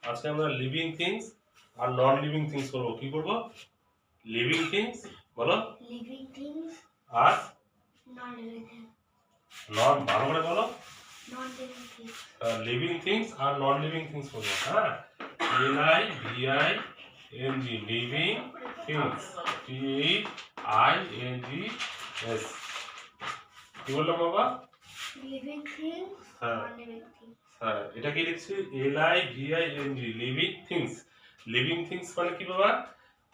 আজকে আমরা living things আর নন লিভিং থিংস করব। কি করব? লিভিং থিংস বলো, লিভিং থিংস আর নন লিভিং থিংস। নন, ভালো করে বলো। Non living things. Living things আর নন লিভিং থিংস করব। হ্যাঁ, L I V I N G, living things, T I N G S. কি বললাম বাবা? লিভিং থিংস, হ্যাঁ নন লিভিং থিংস। হ্যাঁ, এটা কি লিখছি? এল I V I N G, living things. Living things মানে কি বাবা?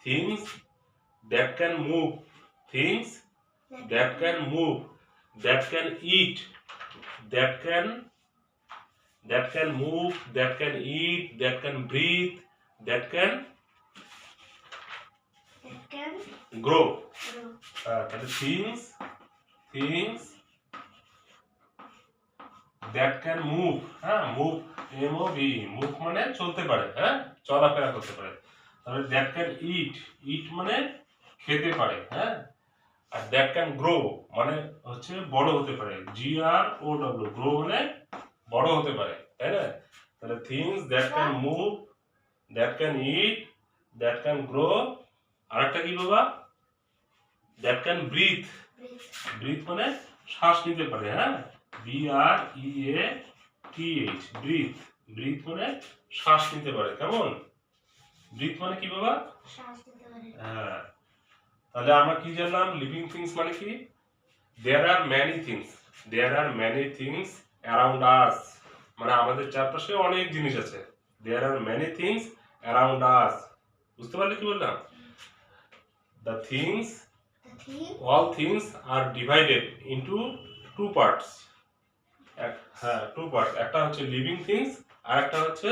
Things that can move, things that can move, that can eat, that can move, that can eat, that can breathe, that can grow. তাহলে things that can move, হ্যাঁ, move, M O V, move মানে চলতে পারে, হ্যাঁ, চলাফেরা করতে পারে। তাহলে that can eat মানে খেতে পারে, হ্যাঁ। আর দ্যাট ক্যান গ্রো মানে হচ্ছে বড় হতে পারে, GROW, গ্রো মানে বড় হতে পারে, তাই না? তাহলে things that can move, that can it, that can grow. আরেকটা কি বাবা? That can breathe. ব্রিথ মানে শ্বাস নিতে পারে, হ্যাঁ, BREATH, ব্রিথ। ব্রিথ মানে শ্বাস নিতে পারে। কেমন? ব্রিথ মানে কি বাবা? শ্বাস নিতে পারে। হ্যাঁ, তাহলে আমরা কি জানলাম? লিভিং থিংস মানে কি? There are many things around us, মানে আমাদের চারপাশে অনেক জিনিস আছে। There are many things around us. বুঝতে পারলে কি বললাম? The things, all things are divided into two parts. হ্যাঁ, টু পার্ট। একটা হচ্ছে লিভিং থিংস আর একটা হচ্ছে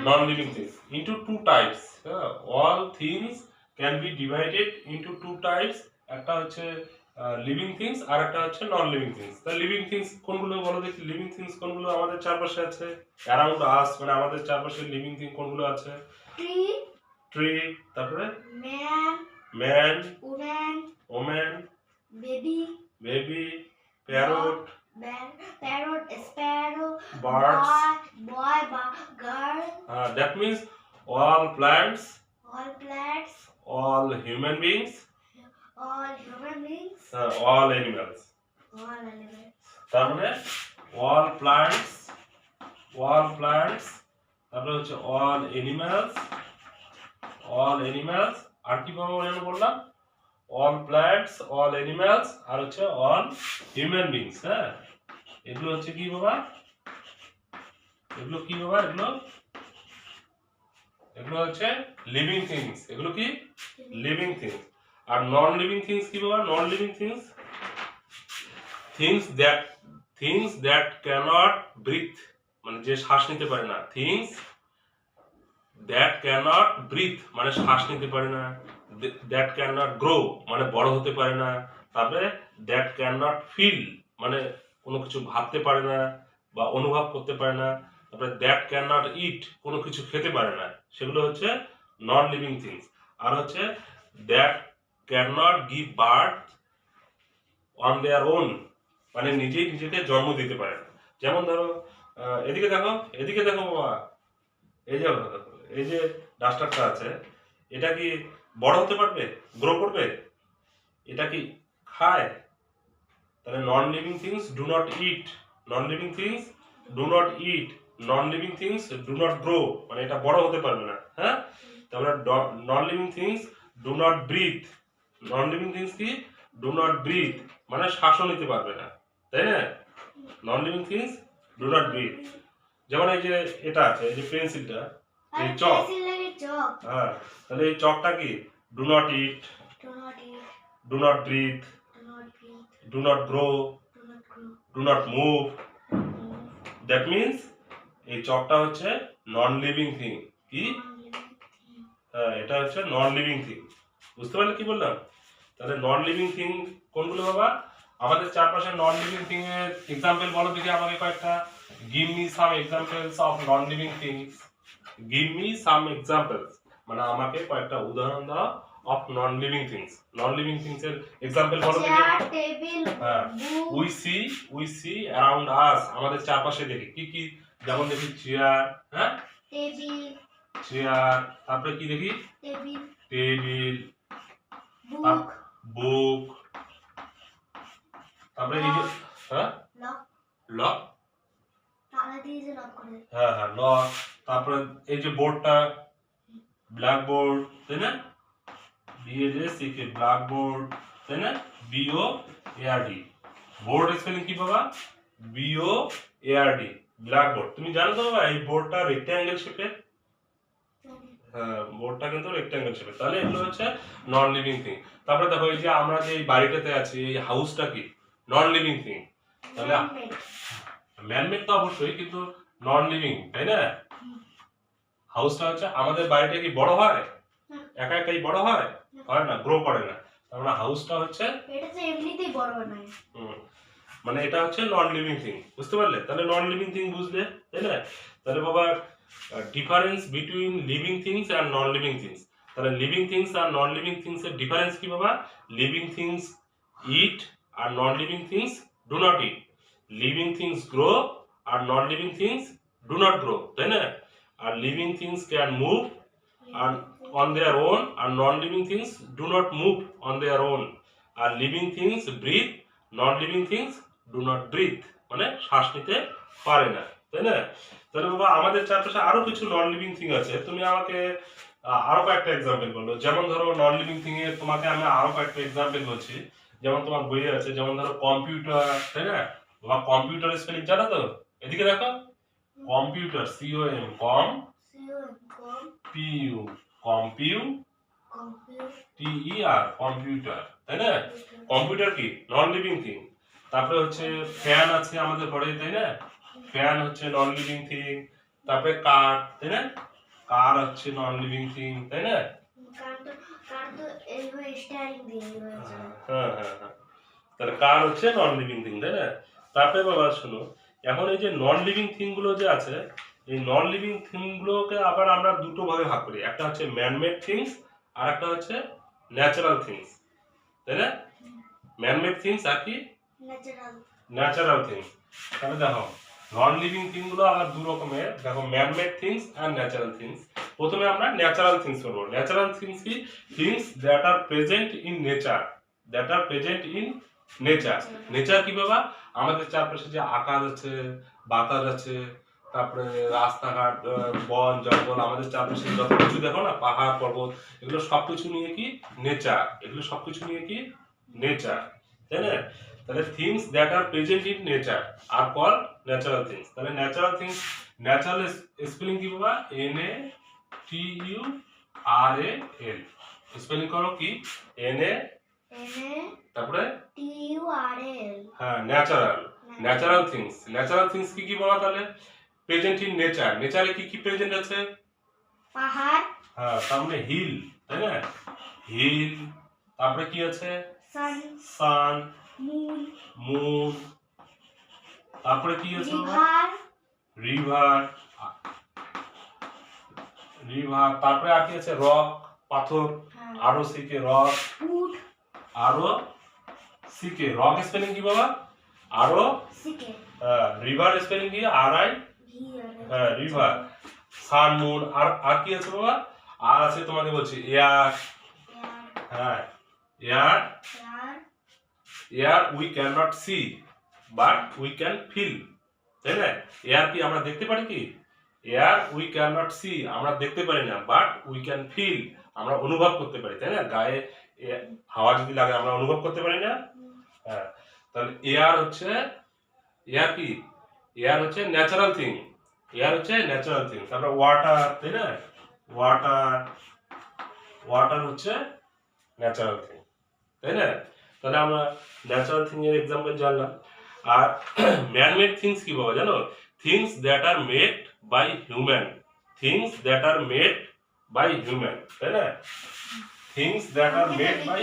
non living things, into two types. All things can be divided into two types. একটা হচ্ছে লিভিং থিংস আর একটা হচ্ছে নন লিভিং থিংস। তা লিভিং থিংস কোনগুলো বলো দেখি? লিভিং থিংস কোনগুলো আমাদের চারপাশে আছে? অ্যারাউন্ড আস মানে আমাদের চারপাশে লিভিং থিং কোনগুলো আছে? ট্রি, তারপরে man, woman, baby, parrot, sparrow, birds. boy, girl, That means all plants, all plants, all human beings, all human beings, all animals. all animals. তার মানে all plants, তারপরে হচ্ছে all animals, আর কি বাবা মনে বললাম? all plants, all animals, আর হচ্ছে all human beings। হ্যাঁ, এগুলো হচ্ছে কি বাবা? এগুলো হচ্ছে লিভিং থিংস। এগুলো কি? Living things. আর নন লিভিং থিংস কি বাবা? Non living things things that cannot breathe, মানে যে শ্বাস নিতে পারে না। থিংস দ্যাট ক্যানট ব্রিথ মানে শ্বাস নিতে পারে না। দ্যাট ক্যানট গ্রো মানে বড় হতে পারে না। তারপরে দ্যাট ক্যানট ফিল মানে কোনো কিছু ভাবতে পারে না বা অনুভব করতে পারে না। তারপরে দ্যাট ক্যানট ইট কোনো কিছু খেতে পারে না। সেগুলো হচ্ছে নন লিভিং থিংস। আর হচ্ছে that cannot give birth on their own, মানে নিজেই নিজেকে জন্ম দিতে পারে না। যেমন ধরো, এদিকে দেখো বাবা, এই যে ডাস্টারটা আছে, এটা কি বড় হতে পারবে? গ্রো করবে? এটা কি খায়? তাহলে non living things do not eat, non living things do not eat, non living things do not grow, মানে এটা বড় হতে পারবে না। হ্যাঁ, তারপরে non living things do not breathe, non living things কি? ডু নট ব্রিথ মানে শ্বাসও নিতে পারবে না, তাই না? Non living things do not breathe. যেমন এই যে এটা আছে, এই যে পেন্সিলটা, এই চক, হ্যাঁ, তাহলে এই চকটা কি? Do not eat, do not breathe, do not grow, do not move. That means এই চকটা হচ্ছে নন লিভিং থিং। কি? হ্যাঁ, এটা হচ্ছে নন লিভিং থিং। বুঝতে পারলে কি বললাম? তাহলে নন লিভিং থিং কোনগুলো বাবা? আমাদের চারপাশে নন লিভিং থিং এর এক্সাম্পল বলো দেখি আমাকে কয়েকটা। Give me some examples of non living things. Give me some examples মানে আমাকে কয়েকটা উদাহরণ দাও of non living things. Non living things এর এক্সাম্পল বলো দেখি। হ্যাঁ, উই সি অ্যারাউন্ড আস, আমাদের চারপাশে দেখি কি কি? যেমন দেখি চেয়ার, হ্যাঁ, টেবিল, চেয়ার, তারপরে কি দেখি? টেবিল, টেবিল, বুক, বুক, তারপরে এই যে হ্যাঁ লক, লক, তালা দিয়ে যে লক করে। হ্যাঁ হ্যাঁ লক, তারপরে এই যে বোর্ডটা ব্ল্যাক বোর্ড, তাই না? BLACK ব্ল্যাক বোর্ড, তাই না? BOARD বোর্ড স্পেলিং কি বাবা? BOARD black board. তুমি জানো তো বাবা এই বোর্ডটা রেক্ট্যাঙ্গেল শেপের? হ্যাঁ বোর্ডটা কিন্তু রেক্ট্যাঙ্গেল শেপের। তাহলে এগুলো হচ্ছে নন লিভিং থিং। তারপরে দেখো এই যে আমরা যে এই বাড়িটাতে আছি এই হাউসটা কি নন লিভিং থিং। তাহলে ম্যানমেড, ম্যানমেড তো অবশ্যই, কিন্তু নন লিভিং, তাই না? হাউসটা হচ্ছে আমাদের বাড়িটা কি বড় হয়? একা একাই বড় হয়? হয় না, গ্রো করে না। তার মানে হাউসটা হচ্ছে এটা তো এমনিতেই বড় বানায়। মানে এটা হচ্ছে নন লিভিং থিং, বুঝতে পারলে? তাহলে নন লিভিং থিং বুঝলে, তাই না? তাহলে বাবা ডিফারেন্স বিটুইন লিভিং থিংস আর নন লিভিং থিংস। তাহলে লিভিং থিংস আর নন লিভিং থিংস এর ডিফারেন্স কি বাবা? লিভিং থিংস ইট আর non living things do not eat. Living things grow আর non living things do not grow, তাই না? আর লিভিং থিংস ক্যান মুভ আর on their own and non-living things do not move on their own. আর living things breathe, non-living things do not breathe, মানে শ্বাস নিতে পারে না, তাই না? তাহলে বাবা আমাদের চারপাশে আরো কিছু নন লিভিং থিং আছে, তুমি আমাকে আরো কয়েকটা এক্সাম্পল বলো। যেমন ধরো নন লিভিং থিং এর তোমাকে আমি আরো কয়েকটা এক্সাম্পল বলছি। যেমন তোমার বইয়ে আছে, যেমন ধরো কম্পিউটার, তাই না? বাবা কম্পিউটার স্পেলিং জানো তো? এদিকে দেখো, কম্পিউটার COM কম PU কম্পিউটার, কম্পিউটার, তাই না? কম্পিউটার কি নন লিভিং থিং। তারপরে হচ্ছে ফ্যান আছে আমাদের ঘরে, তাই না? ফ্যান হচ্ছে নন লিভিং থিং। তারপরে কার, তাই না? কার হচ্ছে নন লিভিং থিং, তাই না? কার তো এইভাবে স্টারিং দিয়ে রয়েছে। হ্যাঁ হ্যাঁ হ্যাঁ, তাহলে কার হচ্ছে নন লিভিং থিং, তাই না? তারপরে বাবা শোনো, এখন এই যে নন লিভিং থিং গুলো যে আছে, এই নন লিভিং থিং গুলোকে আবার আমরা দুটো ভাগে ভাগ করি। একটা হচ্ছে ম্যানমেড থিংস আর একটা হচ্ছে ন্যাচারাল থিংস, তাই না? ম্যানমেড থিংস আর কি ন্যাচারাল, ন্যাচারাল থিংস। তাহলে দেখো নন লিভিং থিং গুলো আবার দু রকমের, দেখো ম্যানমেড থিংস আর ন্যাচারাল থিংস। প্রথমে আমরা ন্যাচারাল থিংস করবো। ন্যাচারাল থিংস কি? Things that are present in nature, that are present in nature. Nature কি বাবা? আমাদের চারপাশে যে আকাশ আছে, বাতাস আছে, তারপরে রাস্তাঘাট, বন জঙ্গল, আমাদের চারপাশে যত কিছু দেখো না, পাহাড় পর্বত, এগুলো সবকিছু নিয়ে কি নেচার। এগুলো সবকিছু নিয়ে কি নেচার, তাই না? তাহলে things that are present in nature are call natural things. তাহলে ন্যাচারাল থিংস, ন্যাচারাল স্পেলিং কি বাবা? NATURAL স্পেলিং করো কি? NA তারপরে TURL, হ্যাঁ natural. Natural things, natural things কি কি বাবা? তাহলে প্রেজেন্ট ইন নেচার। নেচারে কি কি প্রেজেন্ট আছে? পাহাড়, হ্যাঁ, সামনে হিল, তাই না? হিল, তারপরে কি আছে? সান, সান, মুন, মুন, তারপরে কি আছে? রিভার, রিভার, রিভার, তারপরে আর কি আছে? রক, পাথর, আরো সিকে রক, উড, আরো সিকে রক স্পেলিং কি বাবা? আরো সিকে, রিভার স্পেলিং কি? RI, হ্যাঁ রিভার। সান, মুন, আর আর কি আছে বাবা? আর আছে তোমাকে বলছি এয়ার, হ্যাঁ air. Air we can not see but we can feel, তাই না? এয়ার কি আমরা দেখতে পারি কি? Air we can not see আমরা দেখতে পারি না, বাট উই ক্যান ফিল আমরা অনুভব করতে পারি, তাই না? গায়ে হাওয়া যদি লাগে আমরা অনুভব করতে পারি না? হ্যাঁ, তাহলে এয়ার হচ্ছে, এয়ার কি? এয়ার হচ্ছে ন্যাচারাল থিং, এয়ার হচ্ছে ন্যাচারাল থিং। তারপরে ওয়াটার, তাই না? ওয়াটার, ওয়াটার হচ্ছে ন্যাচারাল থিং, তাই না? তাহলে আমরা ন্যাচারাল থিং এর এক্সাম্পল জানলাম। আর ম্যানমেড থিংস কি বাবা জানো? Things that are made by human, things that are made by human, তাই না? Things that are made by,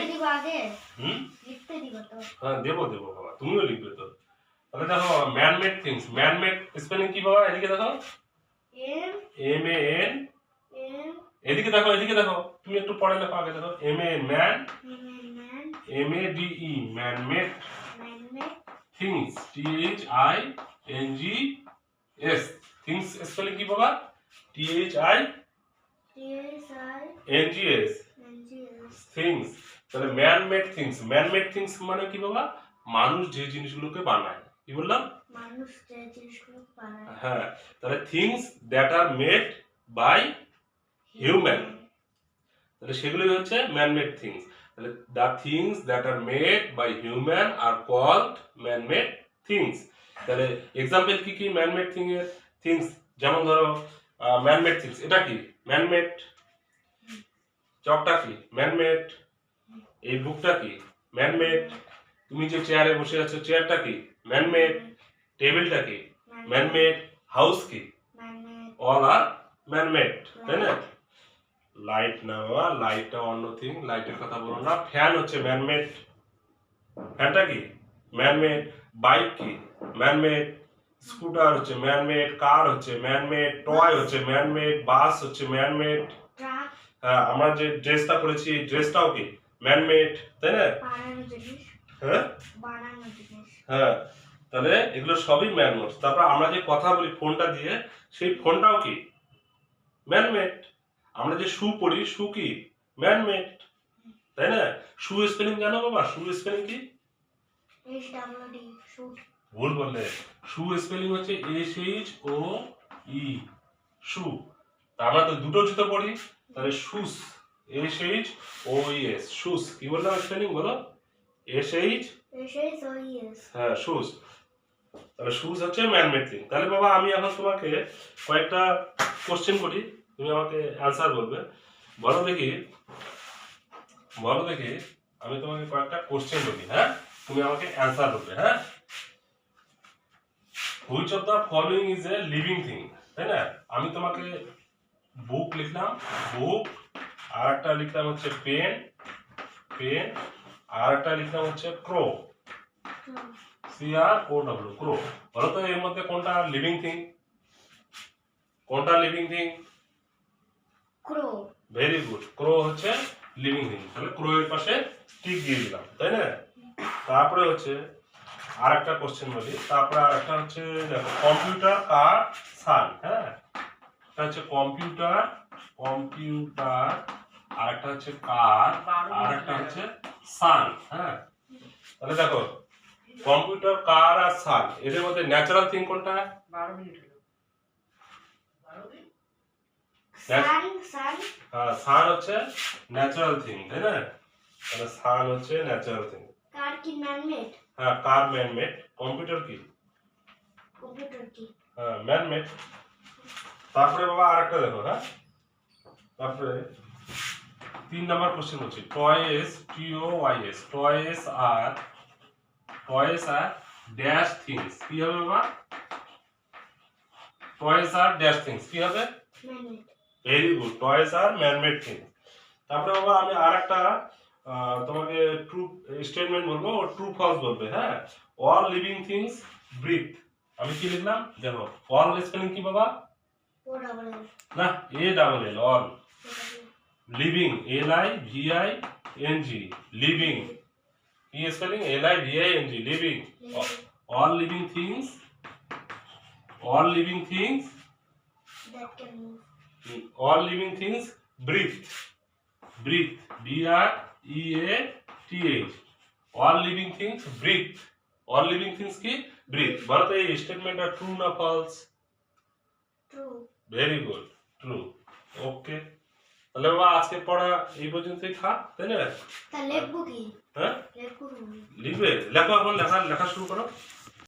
লিখতে দিব তো? হ্যাঁ দেবো দেবো বাবা, তুমিও লিখবে তো। তাহলে দেখো ম্যানমেড থিংস, ম্যানমেড স্পেলিং কি বাবা? এদিকে দেখো, MAN, এদিকে দেখো, এদিকে দেখো, তুমি একটু পড়ে লেখো আগে দেখো। MAN man, MADE man-made, things THINGS things spelling কি বাবা? THINGS things. তাহলে man made things, man made things মানে কি বাবা? মানুষ যে জিনিসগুলোকে বানায়। কি বললাম? মানুষ যে জিনিসগুলো বানায়। হ্যাঁ, তাহলে things that are made by human, তাহলে সেগুলোই হচ্ছে ম্যান মেড থিংস। তাহলে the things that are made by human are called man made things. তাহলে এক্সাম্পল কি কি ম্যান মেড থিংস? যেমন ধরো ম্যান মেড থিংস, এটা কি ম্যান মেড, চকটা কি ম্যান মেড, এই বুকটা কি ম্যান মেড, তুমি যে চেয়ারে বসে আছো চেয়ারটা কি ম্যান মেড, টেবিলটা কি ম্যান মেড, হাউস কি অল আর ম্যান মেড, তাই না? লাইট না বাবা, লাইটটা অন্য থিং, লাইটের কথা বলো না। ফ্যান হচ্ছে ম্যান মেড, ফ্যানটা কি ম্যান মেড। বাইক কি ম্যান মেড, স্কুটার হচ্ছে ম্যান মেড, কার হচ্ছে ম্যান মেড, টয় হচ্ছে ম্যান মেড, বাস হচ্ছে ম্যান মেড। হ্যাঁ, আমরা যে ড্রেসটা পরেছি এই ড্রেসটাও কি ম্যান মেড, তাই না? হ্যাঁ হ্যাঁ, তাহলে এগুলো সবই ম্যান মেড। তারপর আমরা যে কথা বলি ফোনটা দিয়ে, সেই ফোনটাও কি ম্যান মেড। আমরা যে শু পরি, শু কি ম্যান মেড, তাই না? শু স্পেলিং জানো বাবা? শু স্পেলিং কি? ভুল বললে, শু স্পেলিং হচ্ছে SHOE, শু। তা আমরা তো দুটো জুতো পরি, তাহলে শুস, SHOES, শুস। কি বললাম স্পেলিং বলো? SHOES, হ্যাঁ শুস। তাহলে শুজ হচ্ছে ম্যান মেড থিং। তাহলে বাবা আমি এখন তোমাকে কয়েকটা কোশ্চেন করি, তুমি আমাকে অ্যান্সার বলবে। বলো দেখি, বলো দেখি, আমি তোমাকে কয়েকটা কোশ্চেন বলি, হ্যাঁ, তুমি আমাকে অ্যান্সার বলবে, হ্যাঁ। Which of the following is a living thing, তাই না? আমি তোমাকে বুক লিখলাম, বুক, আর একটা লিখলাম হচ্ছে পেন, পেন, আর একটা লিখলাম হচ্ছে ক্রো, CROW, ক্রো। বলো তো এর মধ্যে কোনটা লিভিং থিং? কোনটা লিভিং থিং? ক্রো। ভেরি গুড, ক্রো হচ্ছে লিভিং থিং। তাহলে ক্রো এর পাশে টিক দিয়ে দিলাম, তাই না? তারপরে হচ্ছে আর একটা কোশ্চেন বলি, তারপরে আর একটা হচ্ছে দেখো কম্পিউটার, কার, সান, হ্যাঁ, এটা হচ্ছে কম্পিউটার, কম্পিউটার, আর একটা হচ্ছে কার, আর একটা হচ্ছে সান, হ্যাঁ। তাহলে দেখো কম্পিউটার, কার আর সান, এদের মধ্যে ন্যাচারাল থিং কোনটা? 12 মিনিট হলো। সান হচ্ছে ন্যাচারাল থিং, তাই না? তাহলে সান হচ্ছে ন্যাচারাল থিং। কার কি ম্যান মেড? হ্যাঁ, কার ম্যান মেড। কম্পিউটার কি? কম্পিউটার কি? হ্যাঁ, ম্যান মেড। তারপরে বাবা আরেকটা দেখো, হ্যাঁ, তারপরে 3 নাম্বার কোশ্চেন হচ্ছে টয়েস, TOYS, টয়েস আর ড্যাশ থিংস। কি হবে বাবা? টয়েস আর ড্যাশ থিংস কি হবে? Man made. Very good, toys আর ম্যান মেড থিংস। তারপরে বাবা আমি আরেকটা তোমাকে ট্রু স্টেটমেন্ট বলবো, ট্রু ফলস বলবে, হ্যাঁ। All living things breathe. আমি কি লিখলাম দেখো, অল স্পেলিং কি বাবা? না, ALL, all. Living, LIVING, living. কি spelling? LIVING, living. All living things, all living things, that can move. all living things breathe, breathe, BREATH, all living things breathe, all living things কি breathe। বলো তো এই স্টেটমেন্টটা true না false? True. Very good, true. Okay, তাহলে বাবা আজকে পড়া এই পর্যন্তই থাক, তাই না? তা লিখবো কি? হ্যাঁ, লিখবো কি? লিখবে, লেখো, এখন লেখা শুরু করো।